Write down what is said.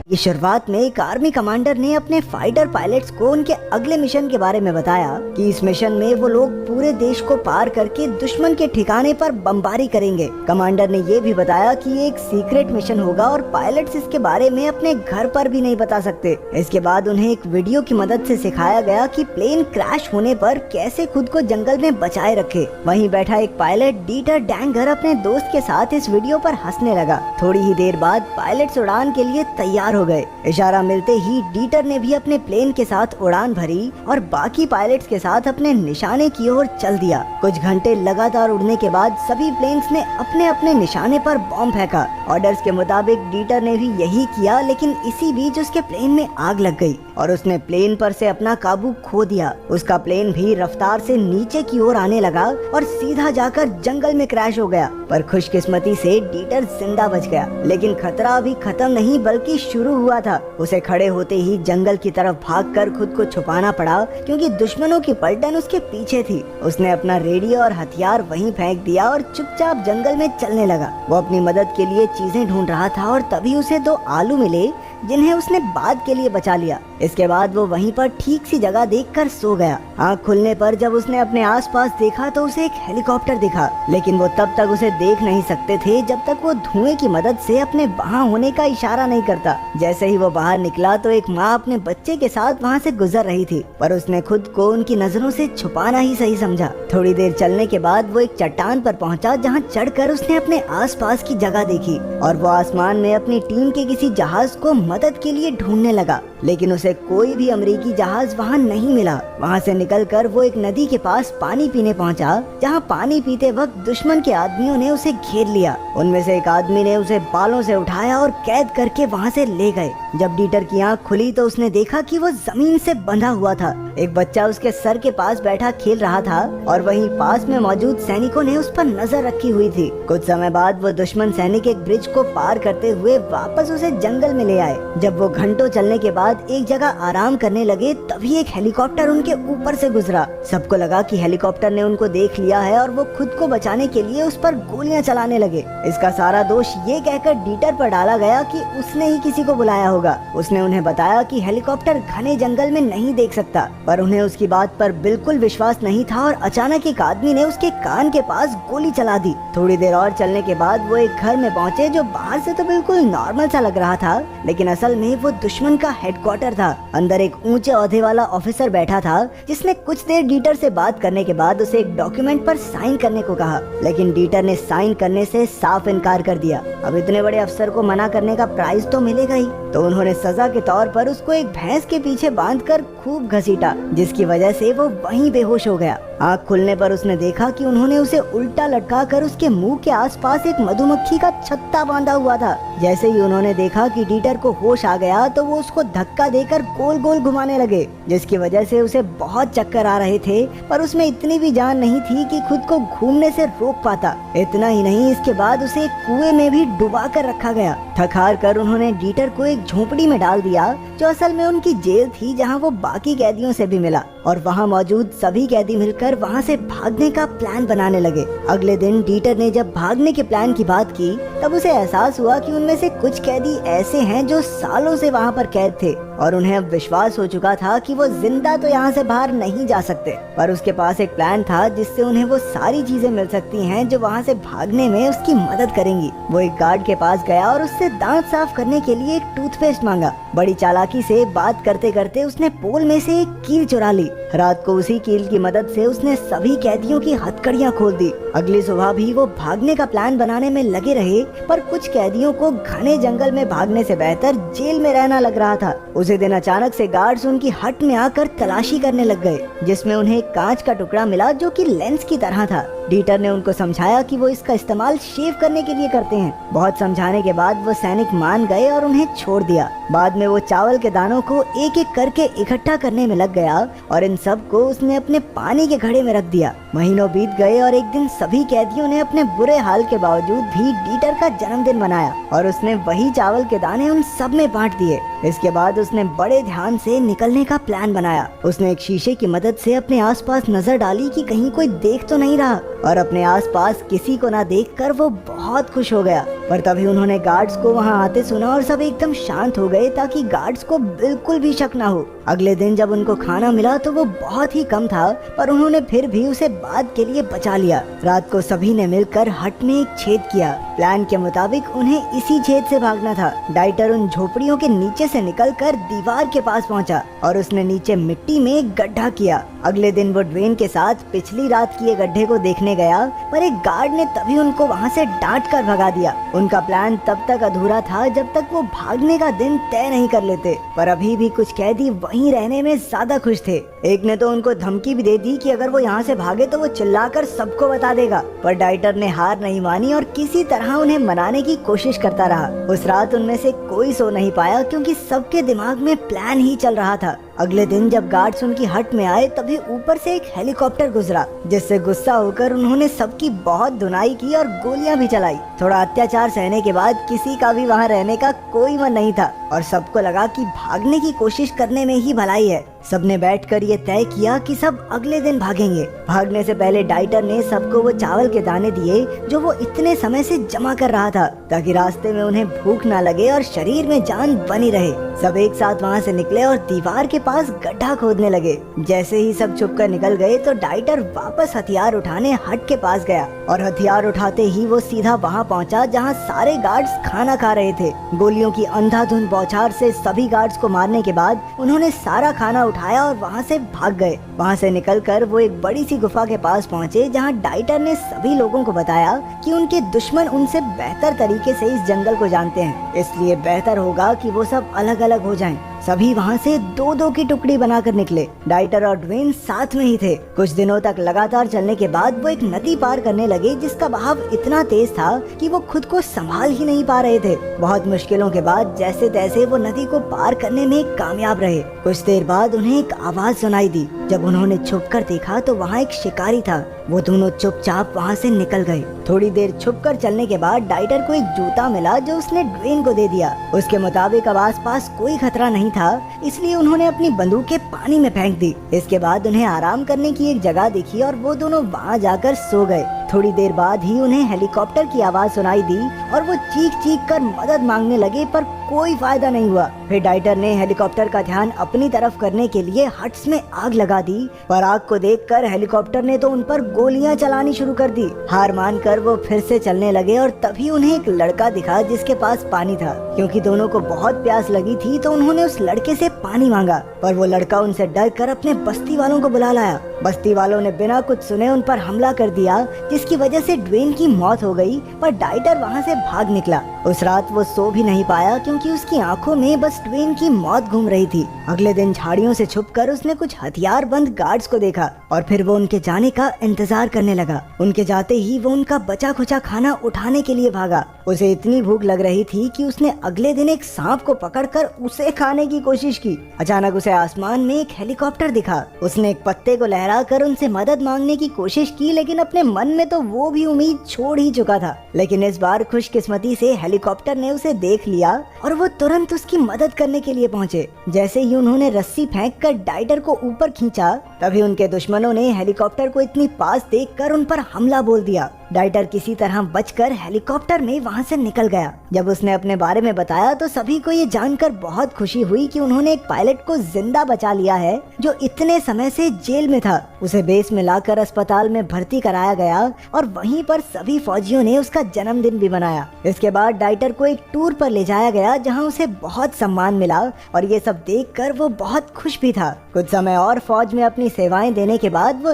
ये शुरुआत में एक आर्मी कमांडर ने अपने फाइटर पायलट्स को उनके अगले मिशन के बारे में बताया कि इस मिशन में वो लोग पूरे देश को पार करके दुश्मन के ठिकाने पर बमबारी करेंगे। कमांडर ने ये भी बताया कि ये एक सीक्रेट मिशन होगा और पायलट्स इसके बारे में अपने घर पर भी नहीं बता सकते। इसके बाद उन्हें एक वीडियो की मदद से सिखाया गया कि प्लेन क्रैश होने पर कैसे खुद को जंगल में बचाए रखे। वहीं बैठा एक पायलट डीटर डैंगर अपने दोस्त के साथ इस वीडियो पर हंसने लगा। थोड़ी ही देर बाद पायलट्स उड़ान के लिए तैयार हो गए। इशारा मिलते ही डीटर ने भी अपने प्लेन के साथ उड़ान भरी और बाकी पायलट्स के साथ अपने निशाने की ओर चल दिया। कुछ घंटे लगातार उड़ने के बाद सभी प्लेन्स ने अपने अपने निशाने पर बॉम्ब फेंका। ऑर्डर्स के मुताबिक डीटर ने भी यही किया, लेकिन इसी बीच उसके प्लेन में आग लग गई और उसने प्लेन पर से अपना काबू खो दिया। उसका प्लेन भी रफ्तार से नीचे की ओर आने लगा और सीधा जाकर जंगल में क्रैश हो गया। पर खुशकिस्मती से डीटर जिंदा बच गया, लेकिन खतरा अभी खत्म नहीं बल्कि शुरू हुआ था। उसे खड़े होते ही जंगल की तरफ भागकर खुद को छुपाना पड़ा, क्योंकि दुश्मनों की पलटन उसके पीछे थी। उसने अपना रेडियो और हथियार वहीं फेंक दिया और चुपचाप जंगल में चलने लगा। वो अपनी मदद के लिए चीजें ढूंढ रहा था और तभी उसे 2 आलू मिले, जिन्हें उसने बाद के लिए बचा लिया। इसके बाद वो वहीं पर ठीक सी जगह देखकर सो गया। आँख खुलने पर जब उसने अपने आसपास देखा तो उसे एक हेलीकॉप्टर दिखा, लेकिन वो तब तक उसे देख नहीं सकते थे जब तक वो धुएं की मदद से अपने वहाँ होने का इशारा नहीं करता। जैसे ही वो बाहर निकला तो एक माँ अपने बच्चे के साथ वहाँ से गुजर रही थी, पर उसने खुद को उनकी नजरों से छुपाना ही सही समझा। थोड़ी देर चलने के बाद वो एक चट्टान पर पहुँचा, जहाँ चढ़कर उसने अपने आसपास की जगह देखी और वो आसमान में अपनी टीम के किसी जहाज को मदद के लिए ढूंढने लगा, लेकिन उसे कोई भी अमेरिकी जहाज वहाँ नहीं मिला। वहाँ से निकलकर वो एक नदी के पास पानी पीने पहुँचा, जहाँ पानी पीते वक्त दुश्मन के आदमियों ने उसे घेर लिया। उनमें से एक आदमी ने उसे बालों से उठाया और कैद करके वहाँ से ले गए। जब डीटर की आँख खुली तो उसने देखा कि वो जमीन से बंधा हुआ था। एक बच्चा उसके सर के पास बैठा खेल रहा था और वहीं पास में मौजूद सैनिकों ने उस पर नजर रखी हुई थी। कुछ समय बाद वो दुश्मन सैनिक एक ब्रिज को पार करते हुए वापस उसे जंगल में ले आए। जब वो घंटों चलने के बाद एक जगह आराम करने लगे, तभी एक हेलीकॉप्टर उनके ऊपर से गुजरा। सबको लगा कि हेलीकॉप्टर ने उनको देख लिया है और वो खुद को बचाने के लिए उस पर गोलियां चलाने लगे। इसका सारा दोष ये कहकर डीटर पर डाला गया कि उसने ही किसी को बुलाया होगा। उसने उन्हें बताया कि हेलीकॉप्टर घने जंगल में नहीं देख सकता, पर उन्हें उसकी बात पर बिल्कुल विश्वास नहीं था और अचानक एक आदमी ने उसके कान के पास गोली चला दी। थोड़ी देर और चलने के बाद वो एक घर में पहुँचे, जो बाहर से तो बिल्कुल नॉर्मल सा लग रहा था, लेकिन असल में वो दुश्मन का हेडक्वार्टर था। अंदर एक ऊंचे ओहदे वाला ऑफिसर बैठा था, जिसने कुछ देर डीटर से बात करने के बाद उसे एक डॉक्यूमेंट पर साइन करने को कहा, लेकिन डीटर ने साइन करने से साफ इनकार कर दिया। अब इतने बड़े अफसर को मना करने का प्राइज तो मिलेगा ही, तो उन्होंने सजा के तौर पर उसको एक भैंस के पीछे बांधकर खूब घसीटा, जिसकी वजह से वो वहीं बेहोश हो गया। आँख खुलने पर उसने देखा कि उन्होंने उसे उल्टा लटका कर उसके मुंह के आसपास एक मधुमक्खी का छत्ता बांधा हुआ था। जैसे ही उन्होंने देखा कि डीटर को होश आ गया तो वो उसको धक्का देकर गोल गोल घुमाने लगे, जिसकी वजह से उसे बहुत चक्कर आ रहे थे, पर उसमें इतनी भी जान नहीं थी कि खुद को घूमने से रोक पाता। इतना ही नहीं, इसके बाद उसे एक कुएं में भी डुबा कर रखा गया। थक हार कर उन्होंने डीटर को एक झोपड़ी में डाल दिया, जो असल में उनकी जेल थी, जहाँ वो बाकी कैदियों से भी मिला और वहाँ मौजूद सभी कैदी मिलकर वहाँ से भागने का प्लान बनाने लगे। अगले दिन डीटर ने जब भागने के प्लान की बात की, तब उसे एहसास हुआ कि उनमें से कुछ कैदी ऐसे हैं जो सालों से वहाँ पर कैद थे और उन्हें अब विश्वास हो चुका था कि वो जिंदा तो यहाँ से बाहर नहीं जा सकते, पर उसके पास एक प्लान था जिससे उन्हें वो सारी चीजें मिल सकती हैं जो वहाँ से भागने में उसकी मदद करेंगी। वो एक गार्ड के पास गया और उससे दांत साफ करने के लिए एक टूथपेस्ट मांगा। बड़ी चालाकी से बात करते करते उसने पोल में से एक कील चुरा ली। रात को उसी कील की मदद से उसने सभी कैदियों की हथकड़ियाँ खोल दी। अगली सुबह भी वो भागने का प्लान बनाने में लगे रहे, पर कुछ कैदियों को घने जंगल में भागने से बेहतर जेल में रहना लग रहा था। उसी दिन अचानक से गार्ड्स उनकी हट में आकर तलाशी करने लग गए, जिसमें उन्हें कांच का टुकड़ा मिला जो कि लेंस की तरह था। डीटर ने उनको समझाया कि वो इसका इस्तेमाल शेव करने के लिए करते हैं। बहुत समझाने के बाद वो सैनिक मान गए और उन्हें छोड़ दिया। बाद में वो चावल के दानों को एक एक करके इकट्ठा करने में लग गया और इन सब को उसने अपने पानी के घड़े में रख दिया। महीनों बीत गए और एक दिन सभी कैदियों ने अपने बुरे हाल के बावजूद भी डीटर का जन्मदिन मनाया और उसने वही चावल के दाने उन सब में बांट दिए। इसके बाद उसने बड़े ध्यान से निकलने का प्लान बनाया। उसने एक शीशे की मदद से अपने आसपास नजर डाली कि कहीं कोई देख तो नहीं रहा, और अपने आसपास किसी को ना देखकर वो बहुत खुश हो गया। पर तभी उन्होंने गार्ड्स को वहाँ आते सुना और सब एकदम शांत हो गए ताकि गार्ड्स को बिल्कुल भी शक ना हो। अगले दिन जब उनको खाना मिला तो वो बहुत ही कम था, पर उन्होंने फिर भी उसे बाद के लिए बचा लिया। रात को सभी ने मिलकर हट में एक छेद किया। प्लान के मुताबिक उन्हें इसी छेद से भागना था। डाइटर उन झोपड़ियों के नीचे से निकलकर दीवार के पास पहुंचा और उसने नीचे मिट्टी में एक गड्ढा किया। अगले दिन वो ड्वेन के साथ पिछली रात किए गड्ढे को देखने गया, पर एक गार्ड ने तभी उनको वहाँ से डांट कर भगा दिया। उनका प्लान तब तक अधूरा था जब तक वो भागने का दिन तय नहीं कर लेते, पर अभी भी कुछ कैदी वहीं रहने में ज्यादा खुश थे। एक ने तो उनको धमकी भी दे दी कि अगर वो यहाँ से भागे तो वो चिल्लाकर सबको बता देगा, पर डाइटर ने हार नहीं मानी और किसी तरह उन्हें मनाने की कोशिश करता रहा। उस रात उनमें से कोई सो नहीं पाया क्योंकि सबके दिमाग में प्लान ही चल रहा था। अगले दिन जब गार्ड्स उनकी हट में आए तभी ऊपर से एक हेलीकॉप्टर गुजरा, जिससे गुस्सा होकर उन्होंने सबकी बहुत धुनाई की और गोलियां भी चलाई। थोड़ा अत्याचार सहने के बाद किसी का भी वहां रहने का कोई मन नहीं था और सबको लगा कि भागने की कोशिश करने में ही भलाई है। सबने बैठकर ये तय किया कि सब अगले दिन भागेंगे। भागने से पहले डाइटर ने सबको वो चावल के दाने दिए जो वो इतने समय से जमा कर रहा था, ताकि रास्ते में उन्हें भूख ना लगे और शरीर में जान बनी रहे। सब एक साथ वहाँ से निकले और दीवार के पास गड्ढा खोदने लगे। जैसे ही सब छुपकर निकल गए तो डाइटर वापस हथियार उठाने हट के पास गया और हथियार उठाते ही वो सीधा वहाँ पहुँचा जहाँ सारे गार्ड्स खाना खा रहे थे। गोलियों की अंधाधुंध बौछार से सभी गार्ड्स को मारने के बाद उन्होंने सारा खाना उठाया और वहाँ से भाग गए। वहाँ से निकलकर वो एक बड़ी सी गुफा के पास पहुँचे जहाँ डाइटर ने सभी लोगों को बताया कि उनके दुश्मन उनसे बेहतर तरीके से इस जंगल को जानते हैं, इसलिए बेहतर होगा कि वो सब अलग अलग हो जाएं। सभी वहाँ से दो दो की टुकड़ी बनाकर निकले। डाइटर और ड्वेन साथ में ही थे। कुछ दिनों तक लगातार चलने के बाद वो एक नदी पार करने लगे जिसका बहाव इतना तेज था कि वो खुद को संभाल ही नहीं पा रहे थे। बहुत मुश्किलों के बाद जैसे तैसे वो नदी को पार करने में कामयाब रहे। कुछ देर बाद उन्हें एक आवाज सुनाई दी। जब उन्होंने छुपकर देखा तो वहाँ एक शिकारी था। वो दोनों चुपचाप वहाँ से निकल गए। थोड़ी देर छुपकर चलने के बाद डाइटर को एक जूता मिला जो उसने ड्वेन को दे दिया। उसके मुताबिक अब आसपास कोई खतरा नहीं था, इसलिए उन्होंने अपनी बंदूकें पानी में फेंक दी। इसके बाद उन्हें आराम करने की एक जगह दिखी और वो दोनों वहाँ जाकर सो गए। थोड़ी देर बाद ही उन्हें हेलीकॉप्टर की आवाज सुनाई दी और वो चीख चीख कर मदद मांगने लगे, पर कोई फायदा नहीं हुआ। फिर डाइटर ने हेलीकॉप्टर का ध्यान अपनी तरफ करने के लिए हट्स में आग लगा दी, पर आग को देखकर हेलीकॉप्टर ने तो उन पर गोलियां चलानी शुरू कर दी। हार मानकर वो फिर से चलने लगे और तभी उन्हें एक लड़का दिखा जिसके पास पानी था। क्योंकि दोनों को बहुत प्यास लगी थी तो उन्होंने उस लड़के से पानी मांगा, पर वो लड़का उनसे डर कर अपने बस्ती वालों को बुला लाया। बस्ती वालों ने बिना कुछ सुने उन पर हमला कर दिया, जिसकी वजह से ड्वेन की मौत हो गई, पर डाइटर वहाँ से भाग निकला। उस रात वो सो भी नहीं पाया क्योंकि उसकी आंखों में बस ड्वेन की मौत घूम रही थी। अगले दिन झाड़ियों से छुपकर उसने कुछ हथियार बंद गार्ड्स को देखा और फिर वो उनके जाने का इंतजार करने लगा। उनके जाते ही वो उनका बचा खुचा खाना उठाने के लिए भागा। उसे इतनी भूख लग रही थी कि उसने अगले दिन एक सांप को पकड़कर उसे खाने की कोशिश की। अचानक उसे आसमान में एक हेलीकॉप्टर दिखा। उसने एक पत्ते को लहराकर उनसे मदद मांगने की कोशिश की, लेकिन अपने मन में तो वो भी उम्मीद छोड़ ही चुका था। लेकिन इस बार खुशकिस्मती से हेलीकॉप्टर ने उसे देख लिया और वो तुरंत उसकी मदद करने के लिए पहुंचे। जैसे ही उन्होंने रस्सी फेंककर डाइटर को ऊपर खींचा, तभी उनके दुश्मनों ने हेलीकॉप्टर को इतनी पास देखकर उन पर हमला बोल दिया। डाइटर किसी तरह बचकर हेलीकॉप्टर में वहाँ से निकल गया। जब उसने अपने बारे में बताया तो सभी को ये जानकर बहुत खुशी हुई कि उन्होंने एक पायलट को जिंदा बचा लिया है जो इतने समय से जेल में था। उसे बेस में लाकर अस्पताल में भर्ती कराया गया और वहीं पर सभी फौजियों ने उसका जन्मदिन भी मनाया। इसके बाद डाइटर को एक टूर पर ले जाया गया जहाँ उसे बहुत सम्मान मिला और ये सब देखकर वो बहुत खुश भी था। कुछ समय और फौज में अपनी सेवाएं देने के बाद वो